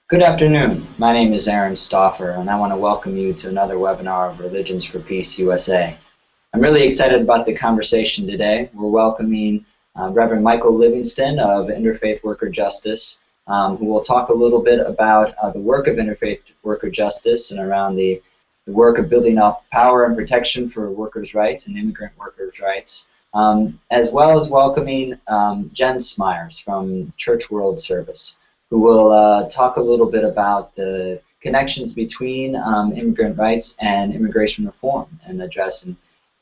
Good afternoon. My name is Aaron Stauffer, and I want to welcome you to another webinar of Religions for Peace USA. I'm really excited about the conversation today. We're welcoming Reverend Michael Livingston of Interfaith Worker Justice, who will talk a little bit about the work of Interfaith Worker Justice and around the work of building up power and protection for workers' rights and immigrant workers' rights, as well as welcoming Jen Smyers from Church World Service, who will talk a little bit about the connections between immigrant rights and immigration reform and address and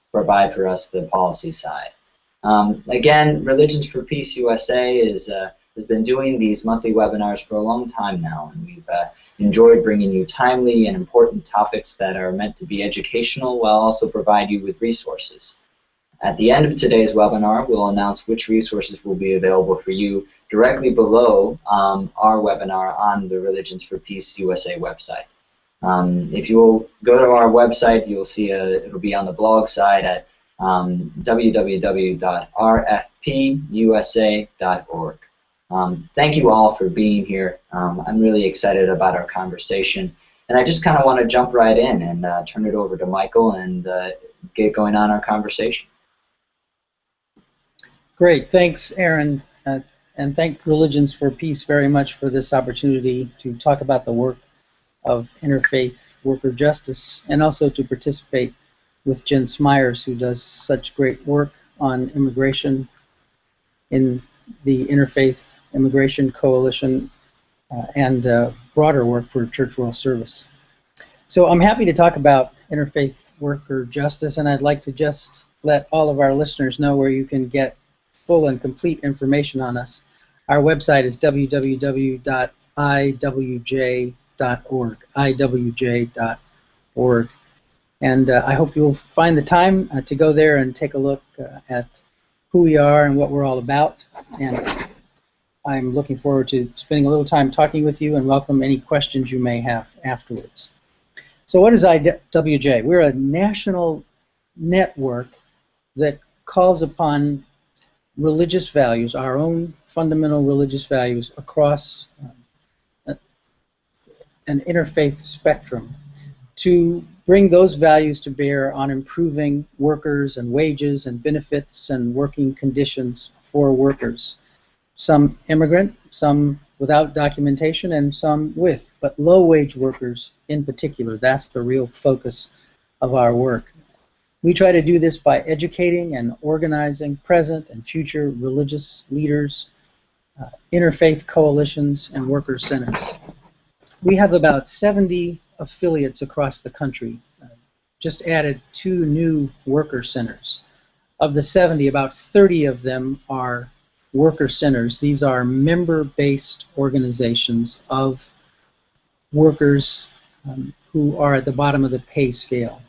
provide for us the policy side. Again, Religions for Peace USA has been doing these monthly webinars for a long time now, and we've enjoyed bringing you timely and important topics that are meant to be educational while also provide you with resources. At the end of today's webinar, we'll announce which resources will be available for you directly below our webinar on the Religions for Peace USA website. If you will go to our website, you'll see it'll be on the blog side at www.rfpusa.org. Thank you all for being here. I'm really excited about our conversation, and I just kind of want to jump right in and turn it over to Michael and get going on our conversation. Great, thanks, Aaron, and thank Religions for Peace very much for this opportunity to talk about the work of Interfaith Worker Justice, and also to participate with Jen Smyers, who does such great work on immigration in the Interfaith Immigration Coalition and broader work for Church World Service. So I'm happy to talk about Interfaith Worker Justice, and I'd like to just let all of our listeners know where you can get full and complete information on us. Our website is www.iwj.org, iwj.org. And I hope you'll find the time to go there and take a look at who we are and what we're all about. And I'm looking forward to spending a little time talking with you and welcome any questions you may have afterwards. So what is IWJ? We're a national network that calls upon religious values, our own fundamental religious values across an interfaith spectrum, to bring those values to bear on improving workers and wages and benefits and working conditions for workers. Some immigrant, some without documentation, and some with, but low-wage workers in particular. That's the real focus of our work. We try to do this by educating and organizing present and future religious leaders, interfaith coalitions, and worker centers. We have about 70 affiliates across the country. Just added 2 new worker centers. Of the 70, about 30 of them are worker centers. These are member-based organizations of workers who are at the bottom of the pay scale.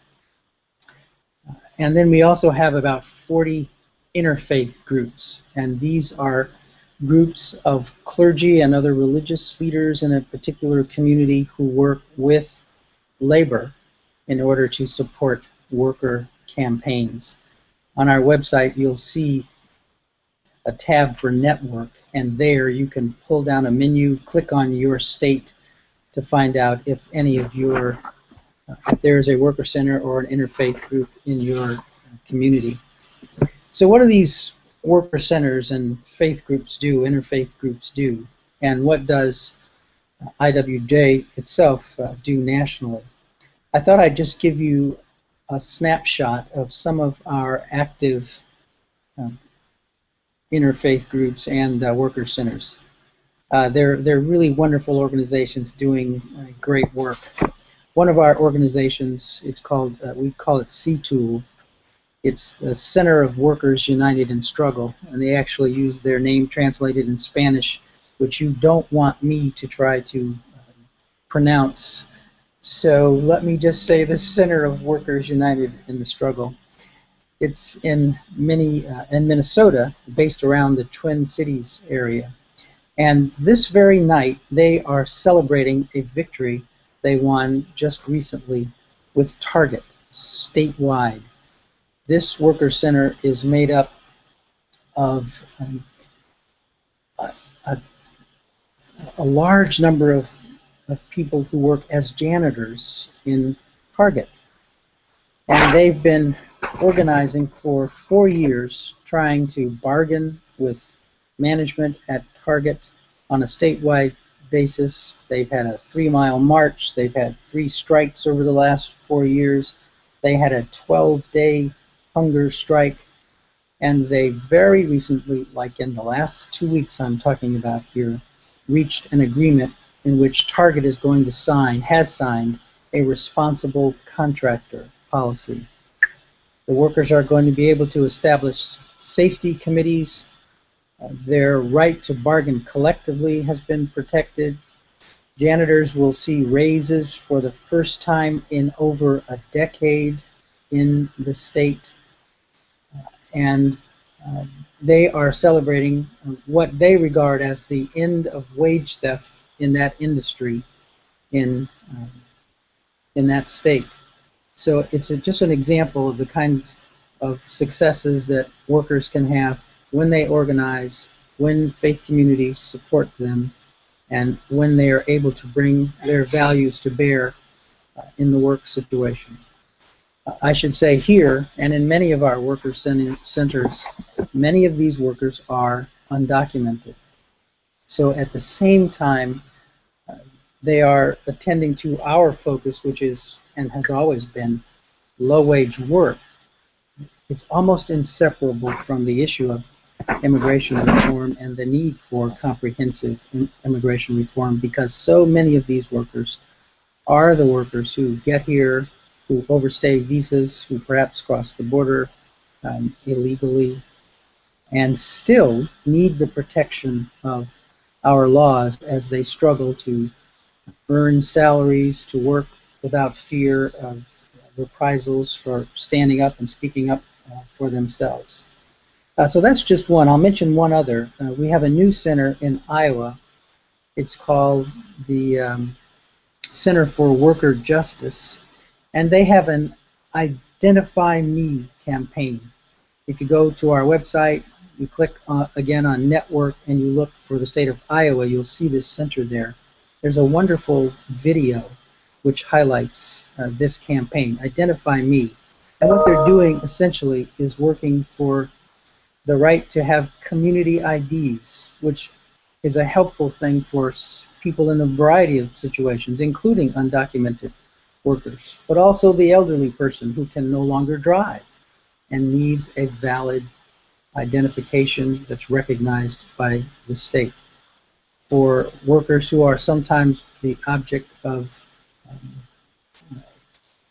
And then we also have about 40 interfaith groups, and these are groups of clergy and other religious leaders in a particular community who work with labor in order to support worker campaigns. On our website, you'll see a tab for network, and there you can pull down a menu, click on your state to find out if any of your if there is a worker center or an interfaith group in your community. So what do these worker centers and faith groups do, interfaith groups do, and what does IWJ itself do nationally? I thought I'd just give you a snapshot of some of our active interfaith groups and worker centers. They're really wonderful organizations doing great work. One of our organizations, it's called, we call it C-Tool. It's the Center of Workers United in Struggle, and they actually use their name translated in Spanish, which you don't want me to try to pronounce. So let me just say the Center of Workers United in the Struggle. It's in Minnesota, based around the Twin Cities area. And this very night, they are celebrating a victory they won just recently with Target statewide. This worker center is made up of a large number of of people who work as janitors in Target. And they've been organizing for 4 years, trying to bargain with management at Target on a statewide basis. They've had a 3-mile march. They've had 3 strikes over the last 4 years. They had a 12-day hunger strike. And they very recently, like in the last 2 weeks I'm talking about here, reached an agreement in which Target is going to has signed a responsible contractor policy. The workers are going to be able to establish safety committees. Their right to bargain collectively has been protected. Janitors will see raises for the first time in over a decade in the state. And they are celebrating what they regard as the end of wage theft in that industry in that state. So it's just an example of the kinds of successes that workers can have when they organize, when faith communities support them, and when they are able to bring their values to bear in the work situation. I should say here, and in many of our worker centers, many of these workers are undocumented. So at the same time, they are attending to our focus, which is, and has always been, low-wage work. It's almost inseparable from the issue of immigration reform and the need for comprehensive immigration reform, because so many of these workers are the workers who get here, who overstay visas, who perhaps cross the border illegally, and still need the protection of our laws as they struggle to earn salaries, to work without fear of reprisals for standing up and speaking up for themselves. So that's just one. I'll mention one other. We have a new center in Iowa. It's called the Center for Worker Justice, and they have an Identify Me campaign. If you go to our website, you click again on Network, and you look for the state of Iowa, you'll see this center there. There's a wonderful video which highlights this campaign, Identify Me. And what they're doing essentially is working for the right to have community IDs, which is a helpful thing for people in a variety of situations, including undocumented workers, but also the elderly person who can no longer drive and needs a valid identification that's recognized by the state. For workers who are sometimes the object of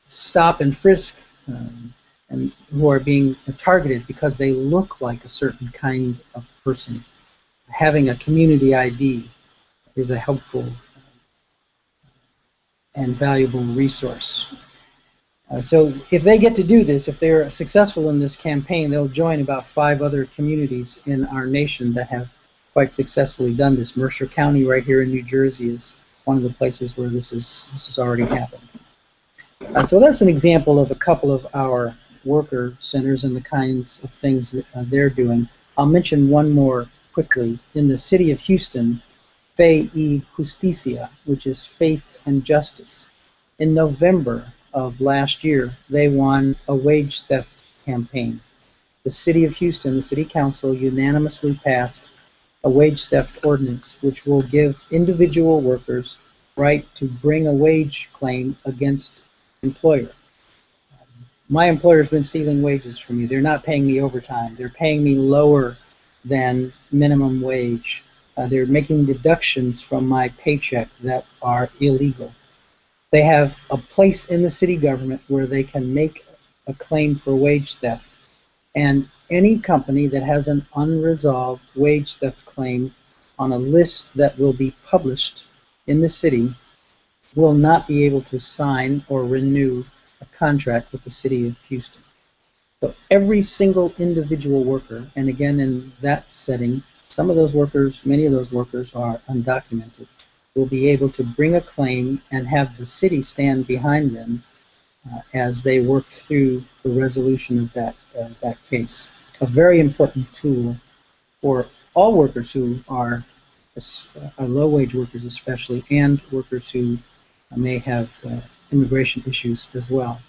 stop and frisk and who are being targeted because they look like a certain kind of person, having a community ID is a helpful and valuable resource. So if they get to do this, if they're successful in this campaign, they'll join about 5 other communities in our nation that have quite successfully done this. Mercer County right here in New Jersey is one of the places where this has already happened. So that's an example of a couple of our worker centers and the kinds of things that they're doing. I'll mention one more quickly. In the city of Houston, Fe y Justicia, which is faith and justice. In November of last year, they won a wage theft campaign. The city of Houston, the city council, unanimously passed a wage theft ordinance which will give individual workers right to bring a wage claim against employer. My employer's been stealing wages from me. They're not paying me overtime. They're paying me lower than minimum wage. They're making deductions from my paycheck that are illegal. They have a place in the city government where they can make a claim for wage theft. And any company that has an unresolved wage theft claim on a list that will be published in the city will not be able to sign or renew a contract with the city of Houston. So every single individual worker, and again in that setting, some of those workers, many of those workers are undocumented, will be able to bring a claim and have the city stand behind them as they work through the resolution of that case. A very important tool for all workers who are low-wage workers especially, and workers who may have immigration issues as well.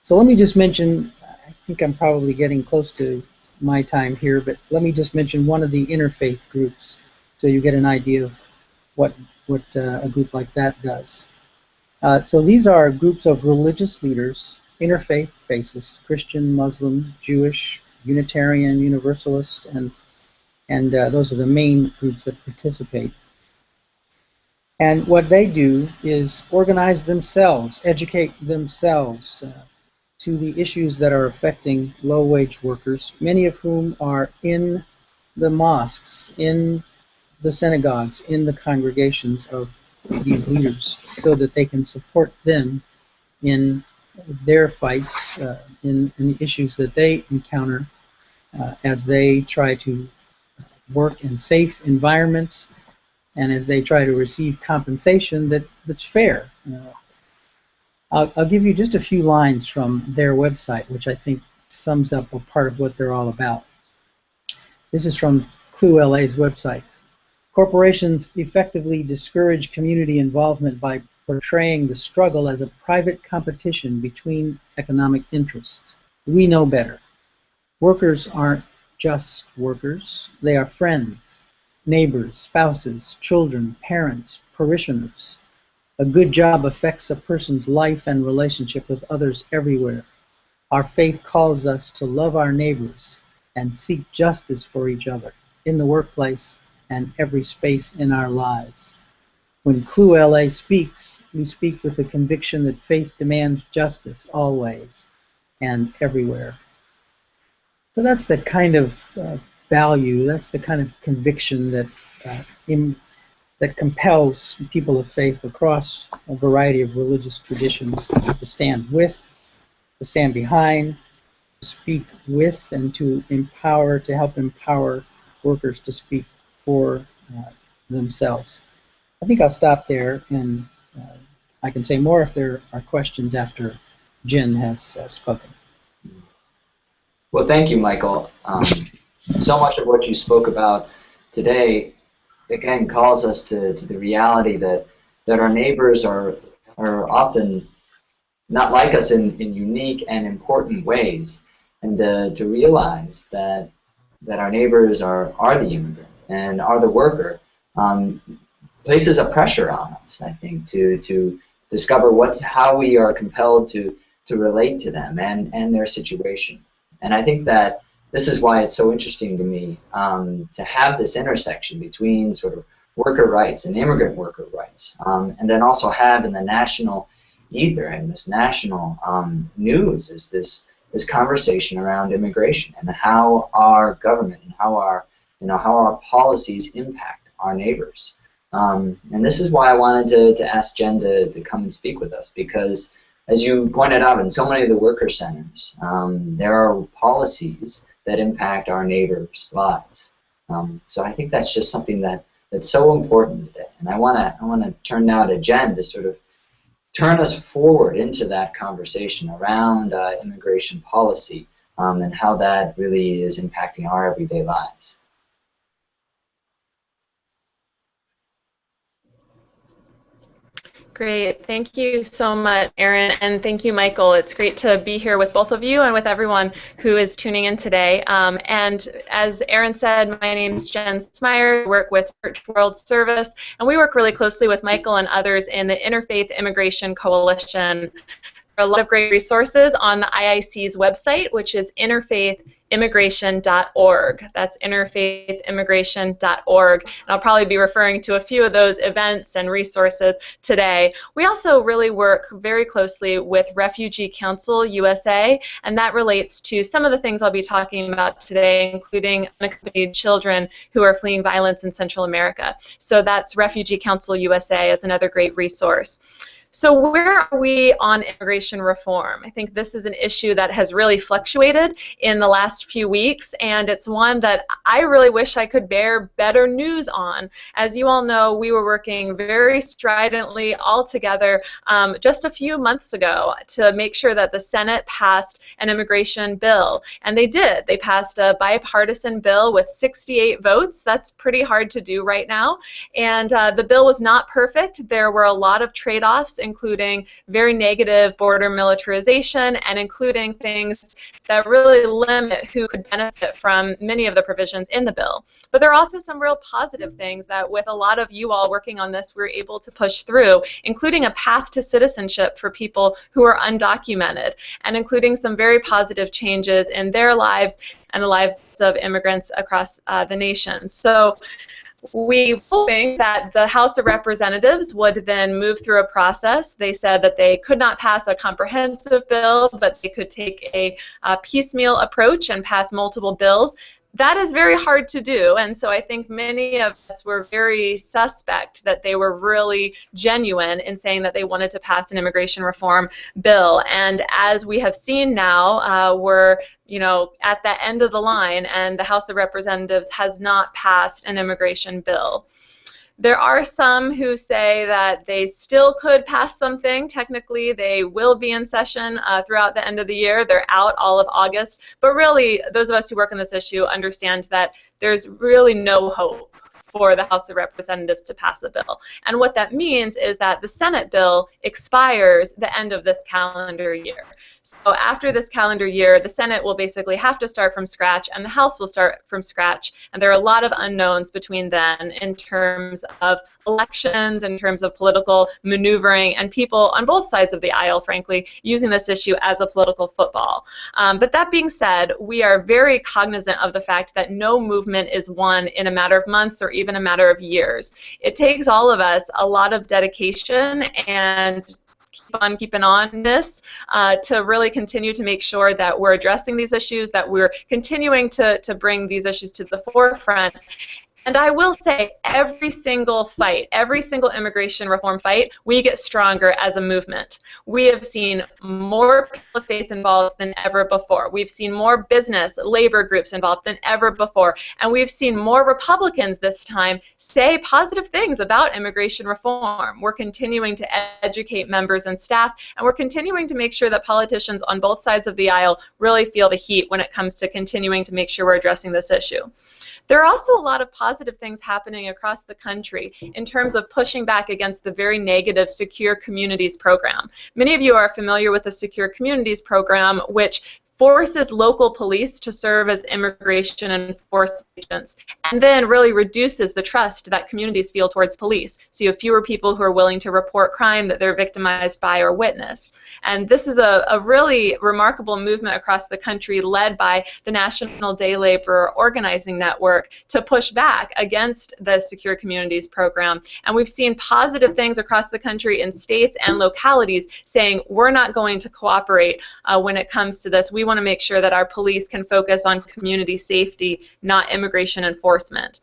So let me just mention, I think I'm probably getting close to my time here, but let me just mention one of the interfaith groups so you get an idea of what a group like that does. So these are groups of religious leaders, interfaith basis, Christian, Muslim, Jewish, Unitarian, Universalist, and those are the main groups that participate. And what they do is organize themselves, educate themselves to the issues that are affecting low-wage workers, many of whom are in the mosques, in the synagogues, in the congregations of these leaders, so that they can support them in their fights, in the issues that they encounter as they try to work in safe environments and as they try to receive compensation that's fair. I'll give you just a few lines from their website, which I think sums up a part of what they're all about. This is from Clue LA's website. Corporations effectively discourage community involvement by portraying the struggle as a private competition between economic interests. We know better. Workers aren't just workers. They are friends, neighbors, spouses, children, parents, parishioners. A good job affects a person's life and relationship with others everywhere. Our faith calls us to love our neighbors and seek justice for each other in the workplace and every space in our lives. When Clue LA speaks, we speak with the conviction that faith demands justice always and everywhere. So that's the kind of value, that's the kind of conviction that compels people of faith across a variety of religious traditions to stand with, to stand behind, to speak with, and to empower, to help empower workers to speak for themselves. I think I'll stop there, and I can say more if there are questions after Jen has spoken. Well, thank you, Michael. So much of what you spoke about today, again, calls us to the reality that our neighbors are often not like us in unique and important ways, and to realize that our neighbors are the immigrant and are the worker places a pressure on us, I think, to discover how we are compelled to relate to them and their situation. And I think that this is why it's so interesting to me to have this intersection between sort of worker rights and immigrant worker rights, and then also have in the national ether and this national news is this conversation around immigration and how our government and how our policies impact our neighbors. And this is why I wanted to ask Jen to come and speak with us, because as you pointed out, in so many of the worker centers, there are policies that impact our neighbors' lives. So I think that's just something that's so important today. And I want to turn now to Jen to sort of turn us forward into that conversation around immigration policy and how that really is impacting our everyday lives. Great. Thank you so much, Aaron, and thank you, Michael. It's great to be here with both of you and with everyone who is tuning in today. And as Aaron said, my name is Jen Smyers. I work with Church World Service, and we work really closely with Michael and others in the Interfaith Immigration Coalition. There are a lot of great resources on the IIC's website, which is interfaithimmigration.org. That's interfaithimmigration.org. And I'll probably be referring to a few of those events and resources today. We also really work very closely with Refugee Council USA, and that relates to some of the things I'll be talking about today, including unaccompanied children who are fleeing violence in Central America. So that's Refugee Council USA as another great resource. So where are we on immigration reform? I think this is an issue that has really fluctuated in the last few weeks, and it's one that I really wish I could bear better news on. As you all know, we were working very stridently all together just a few months ago to make sure that the Senate passed an immigration bill, and they did. They passed a bipartisan bill with 68 votes. That's pretty hard to do right now, and the bill was not perfect. There were a lot of trade-offs, including very negative border militarization and including things that really limit who could benefit from many of the provisions in the bill. But there are also some real positive things that with a lot of you all working on this, we're able to push through, including a path to citizenship for people who are undocumented, and including some very positive changes in their lives and the lives of immigrants across the nation. So we were hoping that the House of Representatives would then move through a process. They said that they could not pass a comprehensive bill, but they could take a piecemeal approach and pass multiple bills. That is very hard to do, and so I think many of us were very suspect that they were really genuine in saying that they wanted to pass an immigration reform bill. And as we have seen now, we're at the end of the line, and the House of Representatives has not passed an immigration bill. There are some who say that they still could pass something. Technically, they will be in session throughout the end of the year. They're out all of August. But really, those of us who work on this issue understand that there's really no hope for the House of Representatives to pass a bill. And what that means is that the Senate bill expires the end of this calendar year. So after this calendar year, the Senate will basically have to start from scratch, and the House will start from scratch. And there are a lot of unknowns between then in terms of elections, in terms of political maneuvering, and people on both sides of the aisle, frankly, using this issue as a political football. But that being said, we are very cognizant of the fact that no movement is won in a matter of months or even a matter of years. It takes all of us a lot of dedication and keep on keeping on this to really continue to make sure that we're addressing these issues, that we're continuing to bring these issues to the forefront. And I will say, every single fight, every single immigration reform fight, we get stronger as a movement. We have seen more people of faith involved than ever before. We've seen more business, labor groups involved than ever before. And we've seen more Republicans this time say positive things about immigration reform. We're continuing to educate members and staff, and we're continuing to make sure that politicians on both sides of the aisle really feel the heat when it comes to continuing to make sure we're addressing this issue. There are also a lot of positive things happening across the country in terms of pushing back against the very negative Secure Communities program. Many of you are familiar with the Secure Communities program, which forces local police to serve as immigration enforcement agents, and then really reduces the trust that communities feel towards police. So you have fewer people who are willing to report crime that they're victimized by or witnessed. And this is a really remarkable movement across the country led by the National Day Laborer Organizing Network to push back against the Secure Communities program. And we've seen positive things across the country in states and localities saying we're not going to cooperate when it comes to this. We want to make sure that our police can focus on community safety, not immigration enforcement.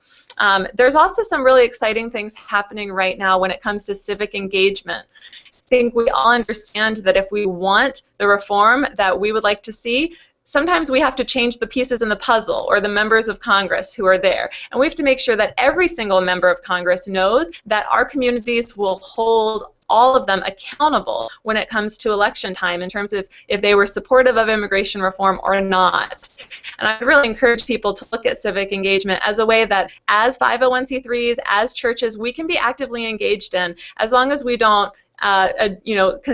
There's also some really exciting things happening right now when it comes to civic engagement. I think we all understand that if we want the reform that we would like to see, sometimes we have to change the pieces in the puzzle or the members of Congress who are there. And we have to make sure that every single member of Congress knows that our communities will hold all of them accountable when it comes to election time in terms of if they were supportive of immigration reform or not. And I really encourage people to look at civic engagement as a way that as 501c3s, as churches, we can be actively engaged in as long as we don't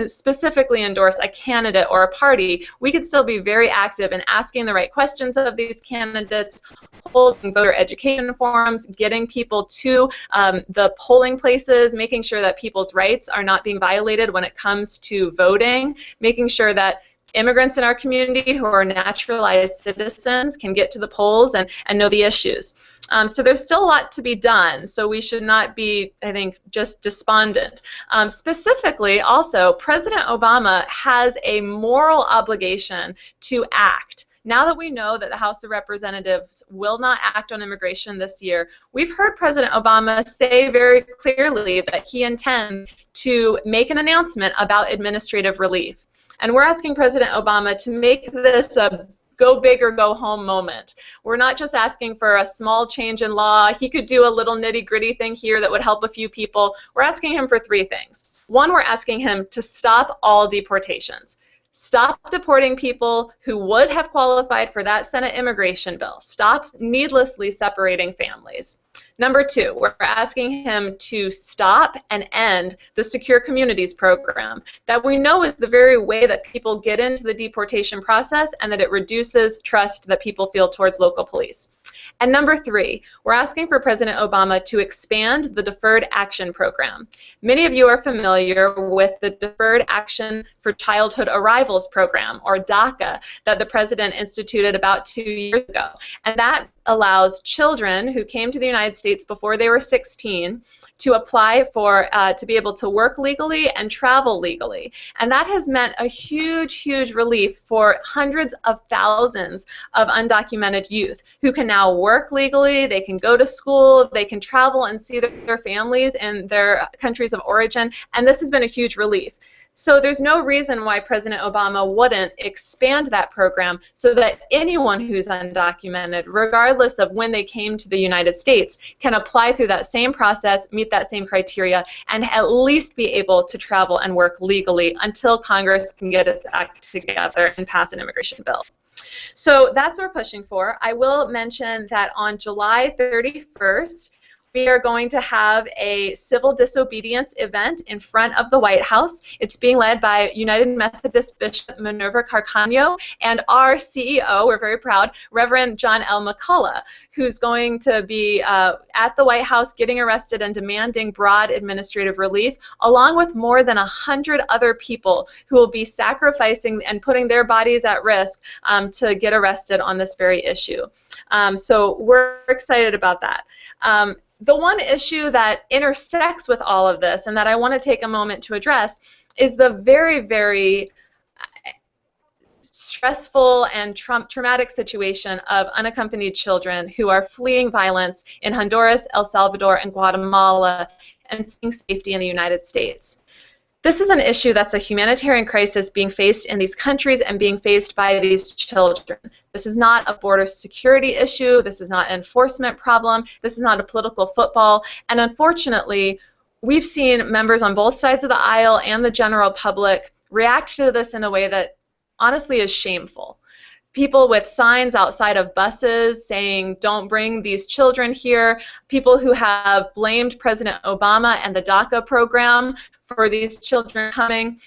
specifically endorse a candidate or a party. We could still be very active in asking the right questions of these candidates, holding voter education forums, getting people to the polling places, making sure that people's rights are not being violated when it comes to voting, making sure that immigrants in our community who are naturalized citizens can get to the polls and know the issues. So there's still a lot to be done, so we should not be, I think, just despondent. Specifically, also, President Obama has a moral obligation to act, Now that we know that the House of Representatives will not act on immigration this year, we've heard President Obama say very clearly that he intends to make an announcement about administrative relief. And we're asking President Obama to make this a go big or go home moment. We're not just asking for a small change in law. He could do a little nitty-gritty thing here that would help a few people. We're asking him for three things. One, we're asking him to stop all deportations. Stop deporting people who would have qualified for that Senate immigration bill. Stop needlessly separating families. Number two, we're asking him to stop and end the Secure Communities program that we know is the very way that people get into the deportation process and that it reduces trust that people feel towards local police. And number three, we're asking for President Obama to expand the Deferred Action Program. Many of you are familiar with the Deferred Action for Childhood Arrivals program, or DACA, that the President instituted about 2 years ago. And that allows children who came to the United States before they were 16 to apply for, to be able to work legally and travel legally. And that has meant a huge, huge relief for hundreds of thousands of undocumented youth who can now work legally, they can go to school, they can travel and see their families in their countries of origin, and this has been a huge relief. So there's no reason why President Obama wouldn't expand that program so that anyone who's undocumented, regardless of when they came to the United States, can apply through that same process, meet that same criteria, and at least be able to travel and work legally until Congress can get its act together and pass an immigration bill. So that's what we're pushing for. I will mention that on July 31st, we are going to have a civil disobedience event in front of the White House. It's being led by United Methodist Bishop Minerva Carcano and our CEO, we're very proud, Reverend John L. McCullough, who's going to be at the White House getting arrested and demanding broad administrative relief, along with more than 100 other people who will be sacrificing and putting their bodies at risk to get arrested on this very issue. So we're excited about that. The one issue that intersects with all of this and that I want to take a moment to address is the very, very stressful and traumatic situation of unaccompanied children who are fleeing violence in Honduras, El Salvador, and Guatemala and seeking safety in the United States. This is an issue that's a humanitarian crisis being faced in these countries and being faced by these children. This is not a border security issue. This is not an enforcement problem. This is not a political football. And unfortunately, we've seen members on both sides of the aisle and the general public react to this in a way that honestly is shameful. People with signs outside of buses saying, "Don't bring these children here," people who have blamed President Obama and the DACA program for these children coming.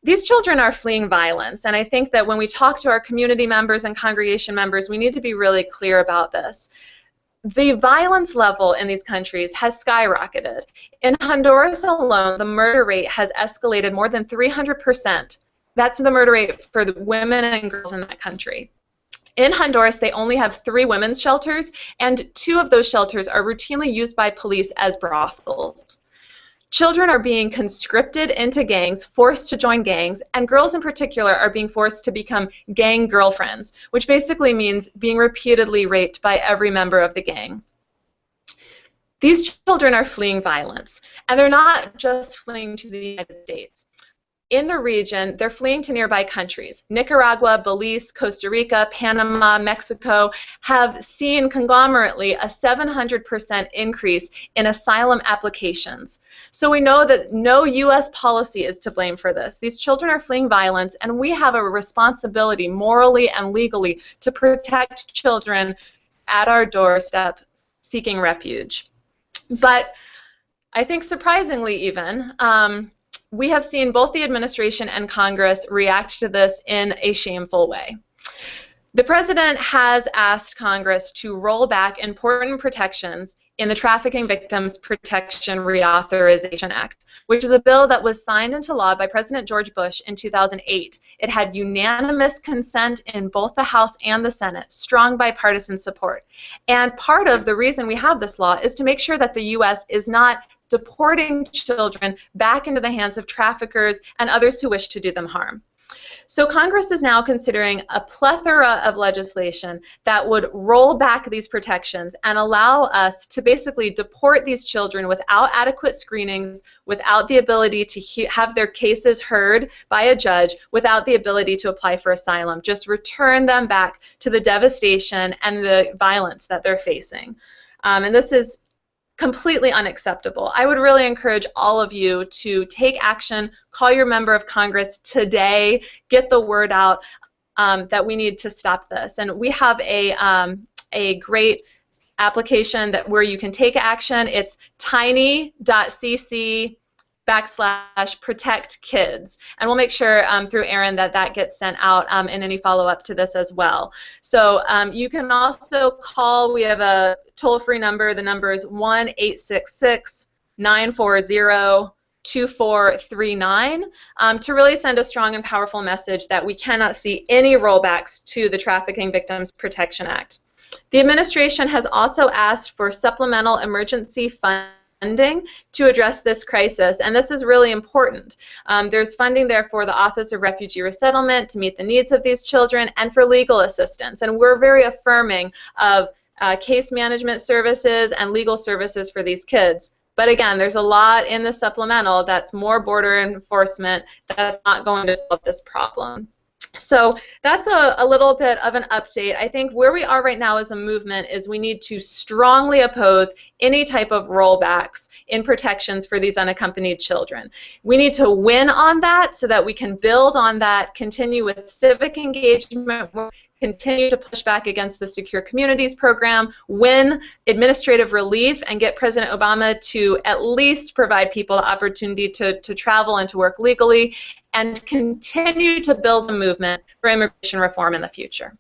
These children are fleeing violence, and I think that when we talk to our community members and congregation members, we need to be really clear about this. The violence level in these countries has skyrocketed. In Honduras alone, the murder rate has escalated more than 300%. That's the murder rate for the women and girls in that country. In Honduras, they only have 3 women's shelters, and 2 of those shelters are routinely used by police as brothels. Children are being conscripted into gangs, forced to join gangs, and girls in particular are being forced to become gang girlfriends, which basically means being repeatedly raped by every member of the gang. These children are fleeing violence, and they're not just fleeing to the United States. In the region, they're fleeing to nearby countries. Nicaragua, Belize, Costa Rica, Panama, Mexico have seen conglomerately a 700% increase in asylum applications. So we know that no U.S. policy is to blame for this. These children are fleeing violence, and we have a responsibility morally and legally to protect children at our doorstep seeking refuge. But I think surprisingly even, we have seen both the administration and Congress react to this in a shameful way. The President has asked Congress to roll back important protections in the Trafficking Victims Protection Reauthorization Act, which is a bill that was signed into law by President George Bush in 2008. It had unanimous consent in both the House and the Senate, strong bipartisan support. And part of the reason we have this law is to make sure that the U.S. is not deporting children back into the hands of traffickers and others who wish to do them harm. So Congress is now considering a plethora of legislation that would roll back these protections and allow us to basically deport these children without adequate screenings, without the ability to have their cases heard by a judge, without the ability to apply for asylum. Just return them back to the devastation and the violence that they're facing. And this is completely unacceptable. I would really encourage all of you to take action, call your member of Congress today, get the word out that we need to stop this. And we have a great application where you can take action. It's tiny.cc/protect-kids, and we'll make sure through Erin that gets sent out in any follow-up to this as well. So you can also call. We have a toll-free number. The number is 1-866-940-2439 to really send a strong and powerful message that we cannot see any rollbacks to the Trafficking Victims Protection Act. The administration has also asked for supplemental emergency funding to address this crisis, and this is really important. There's funding there for the Office of Refugee Resettlement to meet the needs of these children and for legal assistance, and we're very affirming of case management services and legal services for these kids. But again, there's a lot in the supplemental that's more border enforcement that's not going to solve this problem. So that's a little bit of an update. I think where we are right now as a movement is we need to strongly oppose any type of rollbacks in protections for these unaccompanied children. We need to win on that so that we can build on that, continue with civic engagement, continue to push back against the Secure Communities program, win administrative relief, and get President Obama to at least provide people the opportunity to travel and to work legally, and continue to build a movement for immigration reform in the future.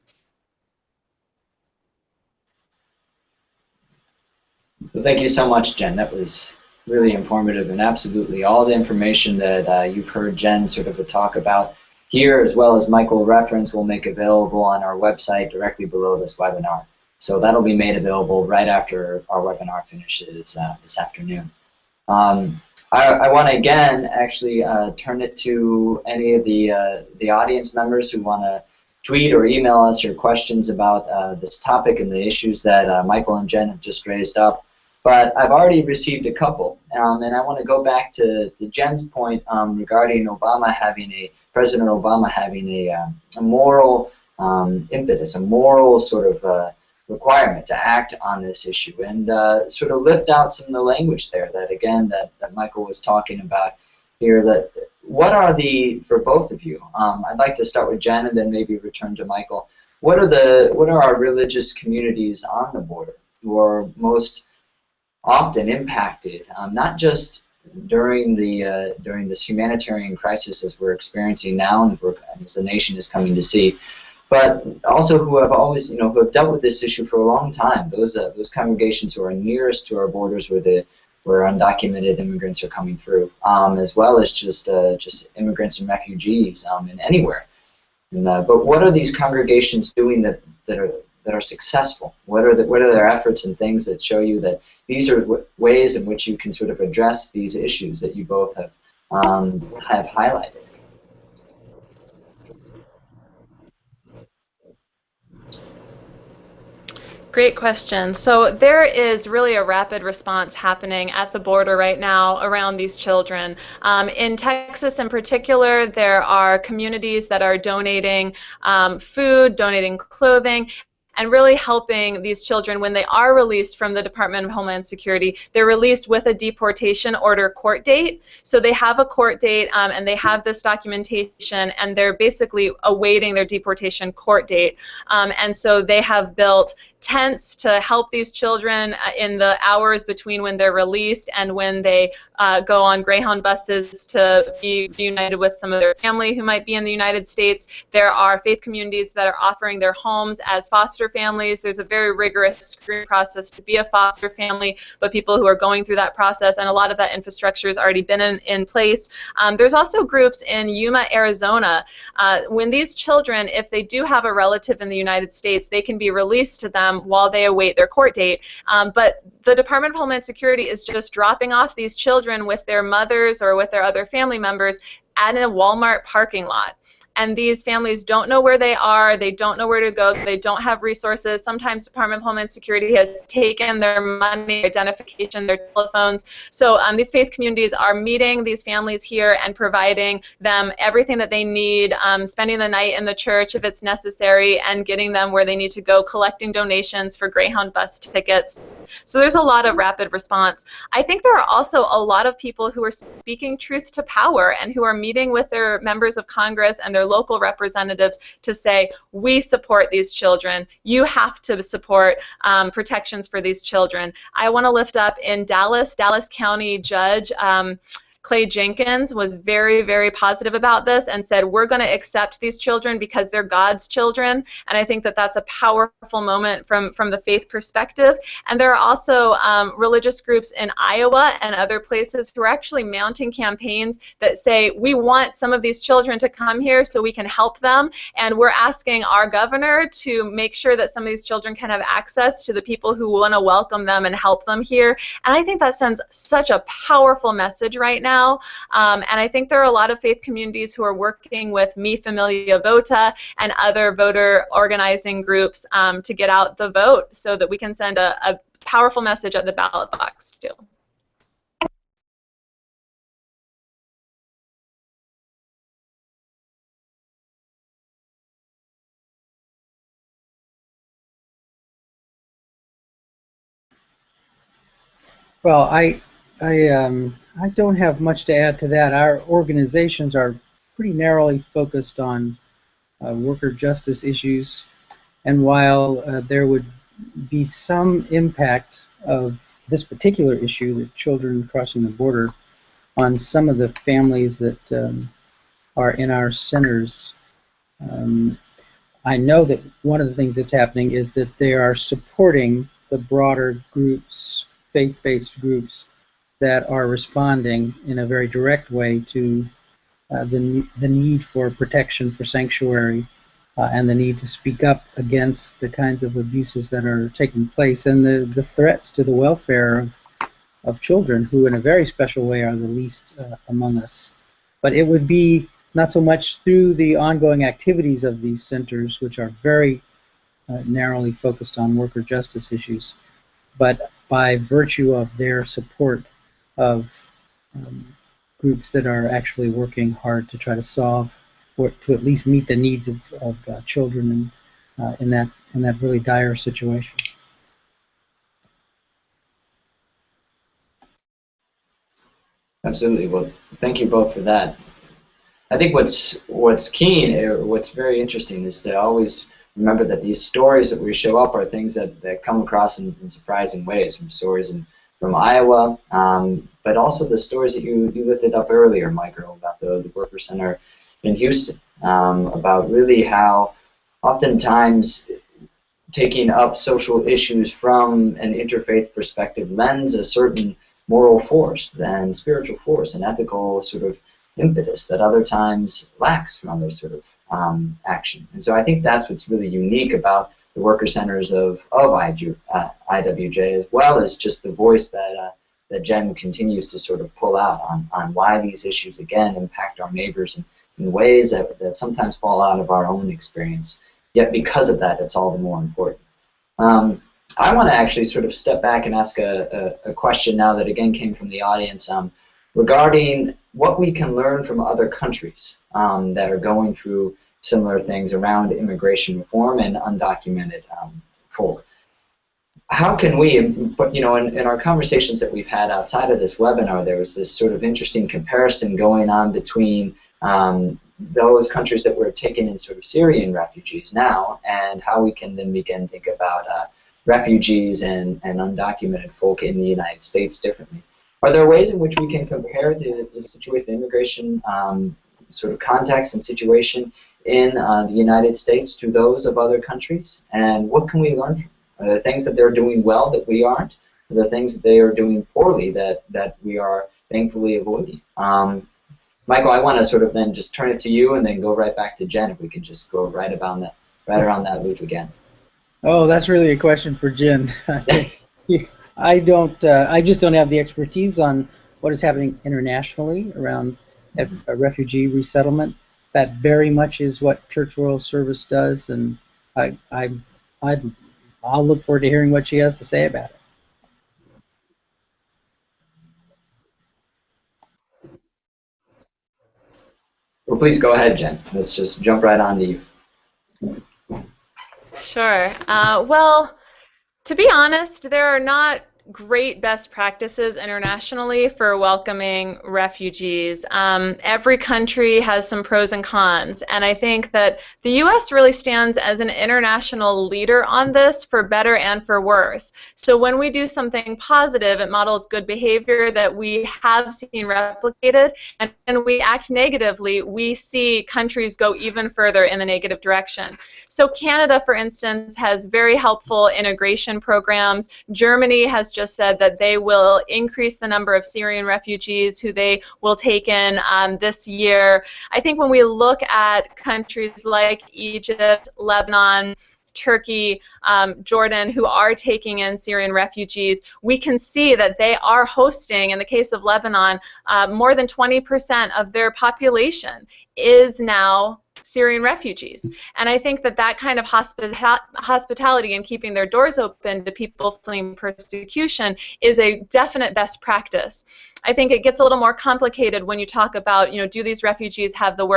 Well, thank you so much, Jen. That was really informative, and absolutely all the information that you've heard Jen sort of talk about here, as well as Michael reference, we'll make available on our website directly below this webinar. So that'll be made available right after our webinar finishes this afternoon. I want to again actually turn it to any of the audience members who want to tweet or email us your questions about this topic and the issues that Michael and Jen have just raised up. But I've already received a couple, and I want to go back to Jen's point regarding President Obama having a moral impetus, a moral sort of requirement to act on this issue, and sort of lift out some of the language there that, again, that Michael was talking about here. That what are for both of you? I'd like to start with Jen and then maybe return to Michael. What are our religious communities on the border who are most often impacted, not just during this humanitarian crisis as we're experiencing now and as the nation is coming to see, but also who have always, who have dealt with this issue for a long time. Those congregations who are nearest to our borders, where undocumented immigrants are coming through, as well as just immigrants and refugees and anywhere. But what are these congregations doing that are successful? What are their efforts and things that show you that these are ways in which you can sort of address these issues that you both have highlighted? Great question. So there is really a rapid response happening at the border right now around these children. In Texas in particular, there are communities that are donating food, donating clothing, and really helping these children when they are released from the Department of Homeland Security. They're released with a deportation order court date. So they have a court date and they have this documentation, and they're basically awaiting their deportation court date. And so they have built tents to help these children in the hours between when they're released and when they go on Greyhound buses to be reunited with some of their family who might be in the United States. There are faith communities that are offering their homes as foster families. There's a very rigorous screening process to be a foster family, but people who are going through that process, and a lot of that infrastructure has already been in place. There's also groups in Yuma, Arizona. When these children, if they do have a relative in the United States, they can be released to them while they await their court date. But the Department of Homeland Security is just dropping off these children with their mothers or with their other family members at a Walmart parking lot. and these families don't know where they are, they don't know where to go, they don't have resources. Sometimes Department of Homeland Security has taken their money, identification, their telephones. So these faith communities are meeting these families here and providing them everything that they need, spending the night in the church if it's necessary, and getting them where they need to go, collecting donations for Greyhound bus tickets. So there's a lot of rapid response. I think there are also a lot of people who are speaking truth to power and who are meeting with their members of Congress and their local representatives to say, we support these children. You have to support protections for these children. I want to lift up in Dallas County Judge Clay Jenkins was very, very positive about this and said, we're going to accept these children because they're God's children. And I think that that's a powerful moment from the faith perspective. And there are also religious groups in Iowa and other places who are actually mounting campaigns that say, we want some of these children to come here so we can help them. And we're asking our governor to make sure that some of these children can have access to the people who want to welcome them and help them here. And I think that sends such a powerful message right now. And I think there are a lot of faith communities who are working with Mi Familia Vota and other voter organizing groups to get out the vote so that we can send a powerful message at the ballot box too. Well, I don't have much to add to that. Our organizations are pretty narrowly focused on worker justice issues, and while there would be some impact of this particular issue, the children crossing the border, on some of the families that are in our centers, I know that one of the things that's happening is that they are supporting the broader groups, faith-based groups, that are responding in a very direct way to the need for protection, for sanctuary, and the need to speak up against the kinds of abuses that are taking place and the threats to the welfare of children who in a very special way are the least among us. But it would be not so much through the ongoing activities of these centers, which are very narrowly focused on worker justice issues, but by virtue of their support of groups that are actually working hard to try to solve or to at least meet the needs of children in that really dire situation. Absolutely. Well, thank you both for that. I think what's key, or what's very interesting, is to always remember that these stories that we show up are things that come across in surprising ways, from stories from Iowa, but also the stories that you lifted up earlier, Michael, about the Worker Center in Houston, about really how oftentimes taking up social issues from an interfaith perspective lends a certain moral force and spiritual force and ethical sort of impetus that other times lacks from other sort of action. And so I think that's what's really unique about the worker centers of IWJ, as well as just the voice that Jen continues to sort of pull out on why these issues, again, impact our neighbors in ways that sometimes fall out of our own experience. Yet because of that, it's all the more important. I want to actually sort of step back and ask a question now that again came from the audience regarding what we can learn from other countries that are going through similar things around immigration reform and undocumented folk. How can we, but in our conversations that we've had outside of this webinar, there was this sort of interesting comparison going on between those countries that were taking in sort of Syrian refugees now, and how we can then begin to think about refugees and undocumented folk in the United States differently. Are there ways in which we can compare the situation, the immigration sort of context and situation in the United States to those of other countries? And what can we learn from them? Are there things that they're doing well that we aren't? Are there things that they are doing poorly that we are thankfully avoiding? Michael, I want to sort of then just turn it to you and then go right back to Jen, if we can just go right around that loop again. Oh, that's really a question for Jen. I just don't have the expertise on what is happening internationally around refugee resettlement. that very much is what Church World Service does, and I'll look forward to hearing what she has to say about it. Well, please go ahead, Jen. Let's just jump right on to you. Sure. Well, to be honest, there are not great best practices internationally for welcoming refugees. Every country has some pros and cons, and I think that the U.S. really stands as an international leader on this, for better and for worse. So when we do something positive, it models good behavior that we have seen replicated, and when we act negatively, we see countries go even further in the negative direction. So Canada, for instance, has very helpful integration programs. Germany has just said that they will increase the number of Syrian refugees who they will take in this year. I think when we look at countries like Egypt, Lebanon, Turkey, Jordan, who are taking in Syrian refugees, we can see that they are hosting, in the case of Lebanon, more than 20% of their population is now Syrian refugees. And I think that that kind of hospitality and keeping their doors open to people fleeing persecution is a definite best practice. I think it gets a little more complicated when you talk about, do these refugees have the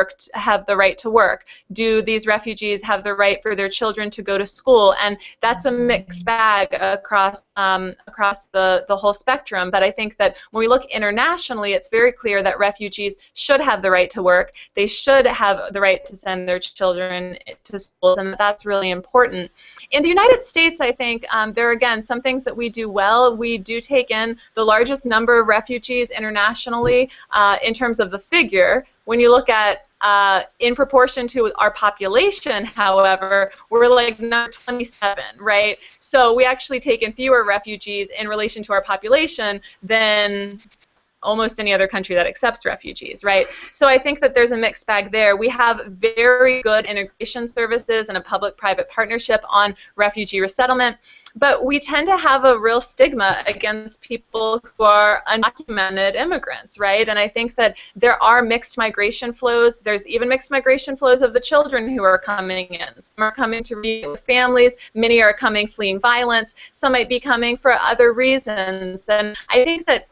right to work? Do these refugees have the right for their children to go to school? And that's a mixed bag across the whole spectrum. But I think that when we look internationally, it's very clear that refugees should have the right to work. They should have the right to send their children to schools, and that's really important. In the United States, I think there are, again, some things that we do well. We do take in the largest number of refugees internationally in terms of the figure. When you look at in proportion to our population, however, we're like number 27, right? So we actually take in fewer refugees in relation to our population than almost any other country that accepts refugees, right? So I think that there's a mixed bag there. We have very good integration services and a public-private partnership on refugee resettlement, but we tend to have a real stigma against people who are undocumented immigrants, right? And I think that there are mixed migration flows. There's even mixed migration flows of the children who are coming in. Some are coming to reunite with families. Many are coming fleeing violence. Some might be coming for other reasons. And I think that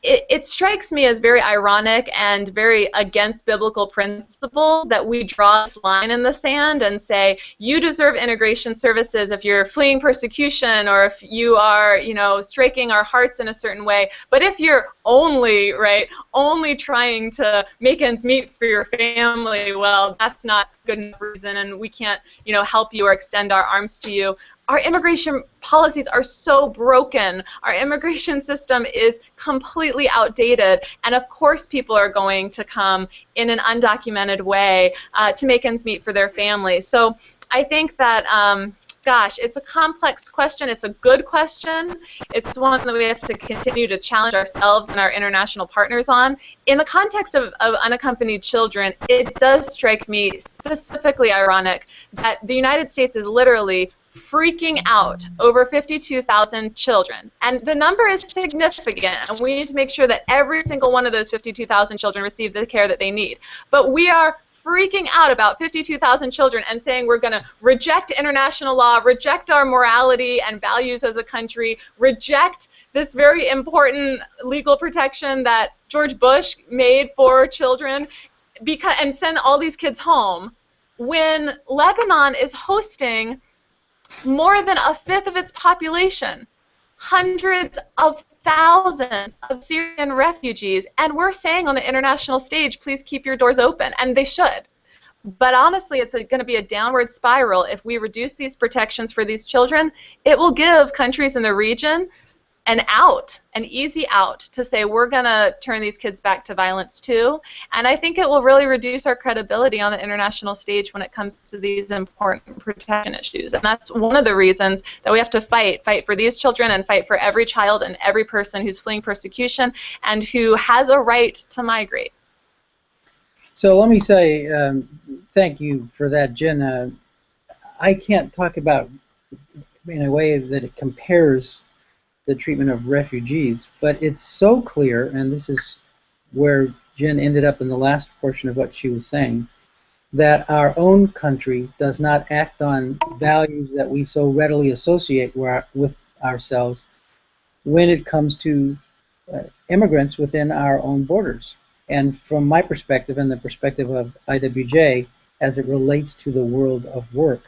it strikes me as very ironic and very against biblical principles that we draw this line in the sand and say, you deserve integration services if you're fleeing persecution or if you are, striking our hearts in a certain way. But if you're only trying to make ends meet for your family, well, that's not good enough reason, and we can't, help you or extend our arms to you. Our immigration policies are so broken. Our immigration system is completely outdated, and of course people are going to come in an undocumented way to make ends meet for their families. So I think that, gosh, it's a complex question. It's a good question. It's one that we have to continue to challenge ourselves and our international partners on. In the context of unaccompanied children, it does strike me specifically ironic that the United States is literally freaking out over 52,000 children. And the number is significant, and we need to make sure that every single one of those 52,000 children receive the care that they need. But we are freaking out about 52,000 children and saying we're going to reject international law, reject our morality and values as a country, reject this very important legal protection that George Bush made for children, and send all these kids home, when Lebanon is hosting more than a fifth of its population, hundreds of thousands of Syrian refugees, and we're saying on the international stage, please keep your doors open, and they should. But honestly, it's going to be a downward spiral. If we reduce these protections for these children, it will give countries in the region an easy out to say we're going to turn these kids back to violence too. And I think it will really reduce our credibility on the international stage when it comes to these important protection issues. And that's one of the reasons that we have to fight for these children and fight for every child and every person who's fleeing persecution and who has a right to migrate. So let me say thank you for that, Jen. I can't talk about in a way that it compares the treatment of refugees, but it's so clear, and this is where Jen ended up in the last portion of what she was saying, that our own country does not act on values that we so readily associate with ourselves when it comes to immigrants within our own borders. And from my perspective and the perspective of IWJ, as it relates to the world of work,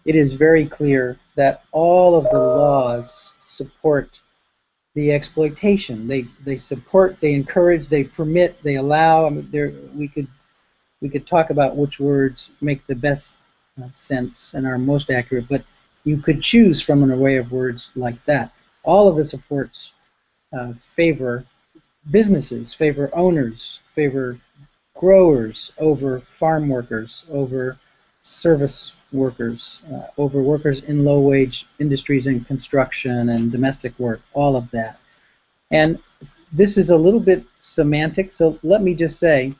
it is very clear that all of the laws support the exploitation. They support, they encourage, they permit, they allow. I mean, we could talk about which words make the best sense and are most accurate, but you could choose from an array of words like that. All of the supports favor businesses, favor owners, favor growers over farm workers, over service workers, over workers in low-wage industries and construction and domestic work, all of that. And this is a little bit semantic, so let me just say,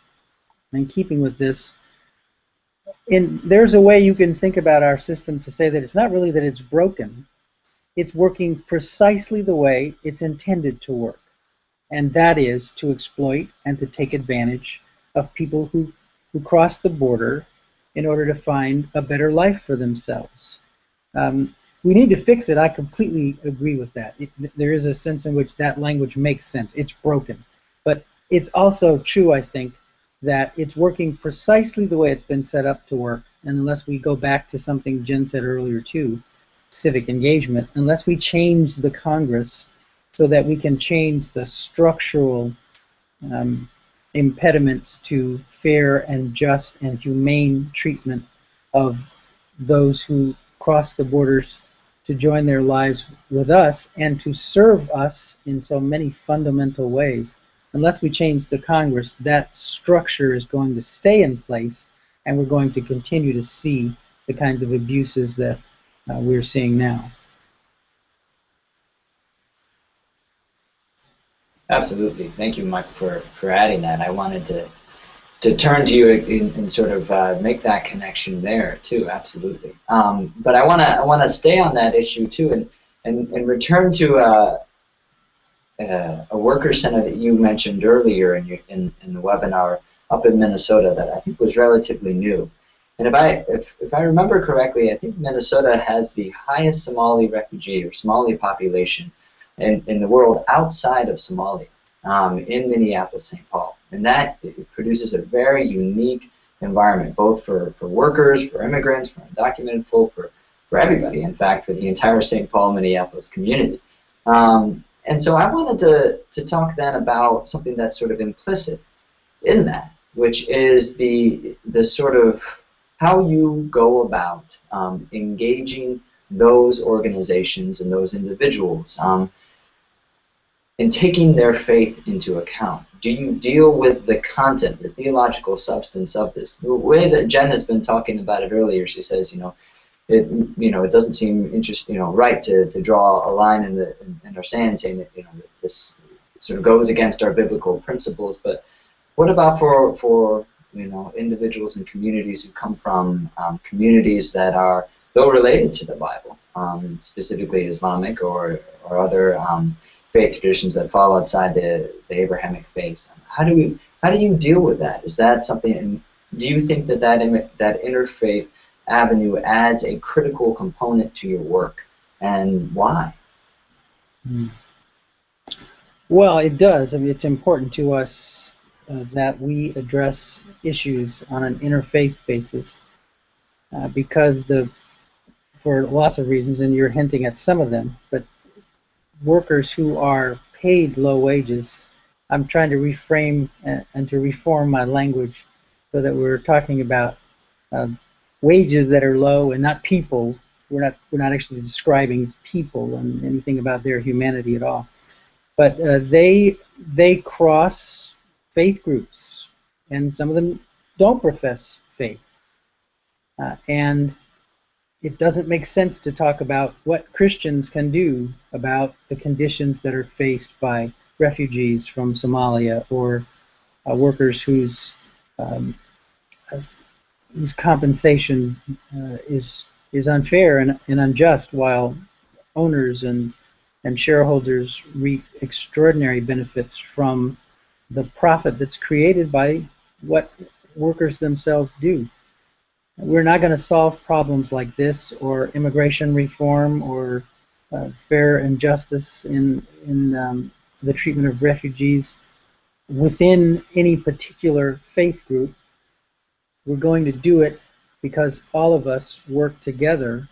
in keeping with this, there's a way you can think about our system to say that it's not really that it's broken, it's working precisely the way it's intended to work. And that is to exploit and to take advantage of people who cross the border in order to find a better life for themselves. We need to fix it. I completely agree with that. There is a sense in which that language makes sense. It's broken. But it's also true, I think, that it's working precisely the way it's been set up to work. And unless we go back to something Jen said earlier too, civic engagement, unless we change the Congress so that we can change the structural impediments to fair and just and humane treatment of those who cross the borders to join their lives with us and to serve us in so many fundamental ways. Unless we change the Congress, that structure is going to stay in place, and we're going to continue to see the kinds of abuses that we're seeing now. Absolutely. Thank you, Mike, for adding that. I wanted to turn to you and sort of make that connection there too. Absolutely. But I want to stay on that issue too, and return to a worker center that you mentioned earlier in the webinar up in Minnesota that I think was relatively new. And if I remember correctly, I think Minnesota has the highest Somali refugee or Somali population in the world outside of Somalia, in Minneapolis, St. Paul. And that produces a very unique environment, both for workers, for immigrants, for undocumented folk, for everybody, in fact, for the entire St. Paul, Minneapolis community. And so I wanted to talk then about something that's sort of implicit in that, which is the sort of how you go about engaging those organizations and those individuals in taking their faith into account. Do you deal with the content, the theological substance of this? The way that Jen has been talking about it earlier, she says, it doesn't seem right to draw a line in our sand saying that this sort of goes against our biblical principles. But what about for individuals and communities who come from communities that are, though related to the Bible, specifically Islamic or other faith traditions that fall outside the Abrahamic faith? How do you deal with that? Is that something? And do you think that interfaith avenue adds a critical component to your work, and why? Well, it does. I mean, it's important to us that we address issues on an interfaith basis because for lots of reasons, and you're hinting at some of them, but workers who are paid low wages, I'm trying to reframe and to reform my language so that we're talking about wages that are low and not people. We're not actually describing people and anything about their humanity at all. But they cross faith groups, and some of them don't profess faith. And it doesn't make sense to talk about what Christians can do about the conditions that are faced by refugees from Somalia or workers whose compensation is unfair and unjust, while owners and shareholders reap extraordinary benefits from the profit that's created by what workers themselves do. We're not going to solve problems like this, or immigration reform, or fair and justice in the treatment of refugees within any particular faith group. We're going to do it because all of us work together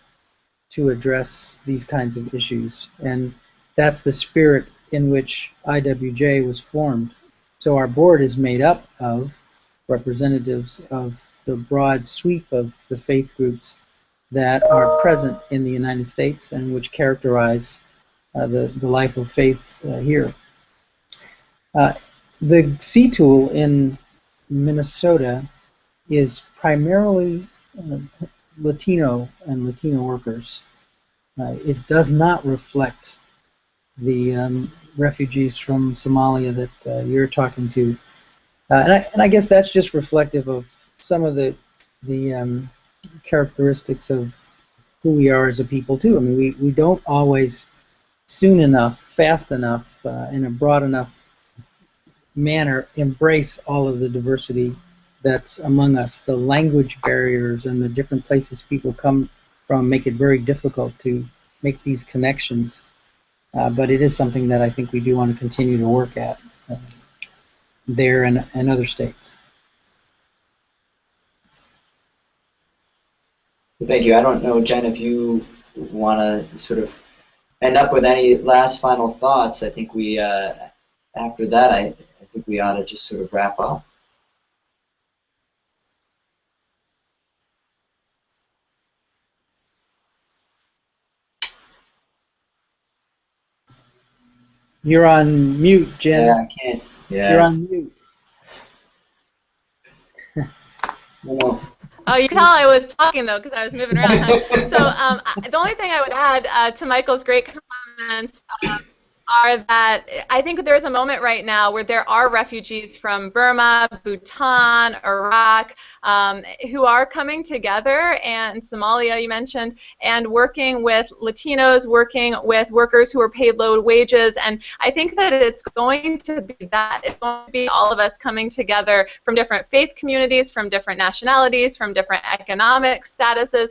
to address these kinds of issues. And that's the spirit in which IWJ was formed. So our board is made up of representatives of the broad sweep of the faith groups that are present in the United States and which characterize the life of faith here. The C-Tool in Minnesota is primarily Latino and Latino workers. It does not reflect the refugees from Somalia that you're talking to. And I guess that's just reflective of some of the characteristics of who we are as a people too. I mean, we don't always soon enough, fast enough, in a broad enough manner embrace all of the diversity that's among us. The language barriers and the different places people come from make it very difficult to make these connections. But it is something that I think we do want to continue to work at there and other states. Thank you. I don't know, Jen, if you want to sort of end up with any last final thoughts. I think we, after that, I think we ought to just sort of wrap up. You're on mute, Jen. Yeah, I can't. Yeah. You're on mute. No. Oh, you can tell I was talking, though, because I was moving around. Huh? So the only thing I would add to Michael's great comments are that I think there's a moment right now where there are refugees from Burma, Bhutan, Iraq, who are coming together, and Somalia, you mentioned, and working with Latinos, working with workers who are paid low wages. And I think that it's going to be that. It's going to be all of us coming together from different faith communities, from different nationalities, from different economic statuses,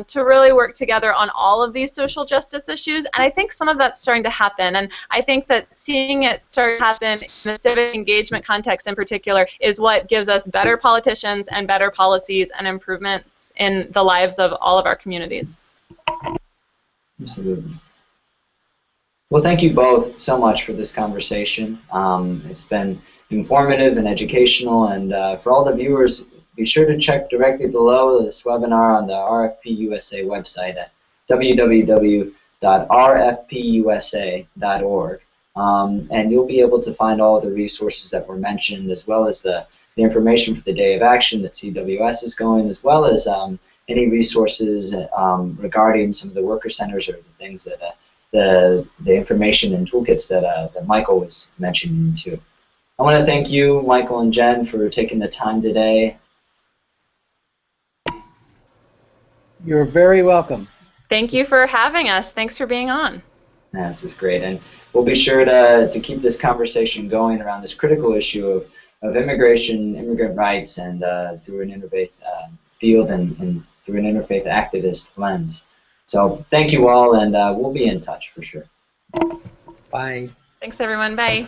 to really work together on all of these social justice issues. And I think some of that's starting to happen. And I think that seeing it start to happen in the civic engagement context in particular is what gives us better politicians and better policies and improvements in the lives of all of our communities. Absolutely. Well, thank you both so much for this conversation. It's been informative and educational, and for all the viewers, be sure to check directly below this webinar on the RFP USA website at www.rfpusa.org. And you'll be able to find all the resources that were mentioned, as well as the information for the Day of Action that CWS is going, as well as any resources regarding some of the worker centers or the things that the information and toolkits that Michael was mentioning too. I want to thank you, Michael and Jen, for taking the time today. You're very welcome. Thank you for having us. Thanks for being on. Yeah, this is great, and we'll be sure to keep this conversation going around this critical issue of immigration, immigrant rights, and through an interfaith field and through an interfaith activist lens. So thank you all, and we'll be in touch for sure. Bye. Thanks, everyone. Bye.